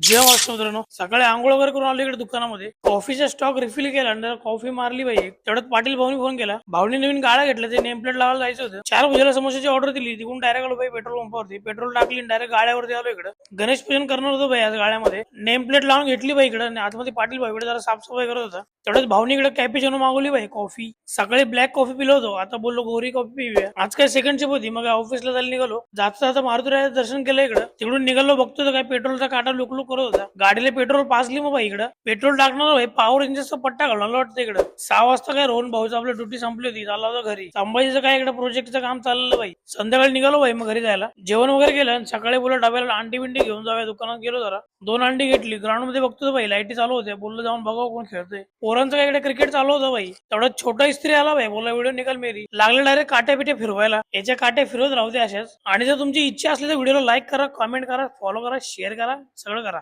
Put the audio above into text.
जय महाराष्ट्र मित्रांनो, सकाळी आंघोळ वगैरे करून आलो इकडे दुकानामध्ये. कॉफीचा स्टॉक रिफिल केला आणि कॉफी मारली पाहिजे. तेवढ्यात पाटील भाऊनी फोन केला. भाऊनी नवीन गाळा घेतला, ते नेम प्लेट लावायला जायचं होतं. 4 भुजाला समोसाची ऑर्डर दिली. तिकडून डायरेक्ट आलो भाई पेट्रोल पंपावरती. पेट्रोल टाकली डायरेक्ट गाड्यावरती आलो इकडे. गणेश पूजन करणार होतो भाई आज गाड्यामध्ये. नेम प्लेट लावून घेतली भाई इकडे आणि आतमध्ये पाटील भाऊ इकडे जरा साफसफाई करत होता. तेवढ्याच भाऊनी इकडे कॅपिचिनो मागवली भाई कॉफी. सकाळी ब्लॅक कॉफी पिलो होतो, आता बोललो गोरी कॉफी पिऊया. आज काय सेकंड शिप होती, मग ऑफिसला जायला निघालो. जाता जाता मारुतीरायाचं दर्शन केलं इकडं. तिकडून निघालो, बघतो तर काय पेट्रोलचा काटा लुकलुक करत होता. गाडीला पेट्रोल पाजली मग भाई इकडं. पेट्रोल टाकणार भाई, पॉवर इंजिनचा पट्टा घालून वाटतं इकडं. 6 वाजता काय रोहन भाऊचं आपलं ड्युटी संपली होती, चालला होता घरी. संभाजीचं काय इकडे प्रोजेक्टचं काम चाललं भाई. संध्याकाळी निघालो भाई मग घरी जायला. जेवण वगैरे केलं आणि सकाळी बोललो डब्याला अंडी बिंडी घेऊन जाऊया. दुकानात गेलो जरा, 2 अंडी घेतली. ग्राउंड मध्ये बघतो भाई लाईटी चालू होत्या. बोललो जाऊन बघावं कोण खेळतोय. पोरांचं काय इकडे क्रिकेट चालू होतं भाई. तेवढा छोटा इस्त्री आला भाई, बोला व्हिडिओ निकाल मेरी. लागले डायरेक्ट काट्या पिटे फिरवायला. याच्या काट्या फिरवत राहू दे अशाच. आणि जर तुमची इच्छा असली तर व्हिडिओला लाईक करा, कमेंट करा, फॉलो करा, शेअर करा, सगळं करा.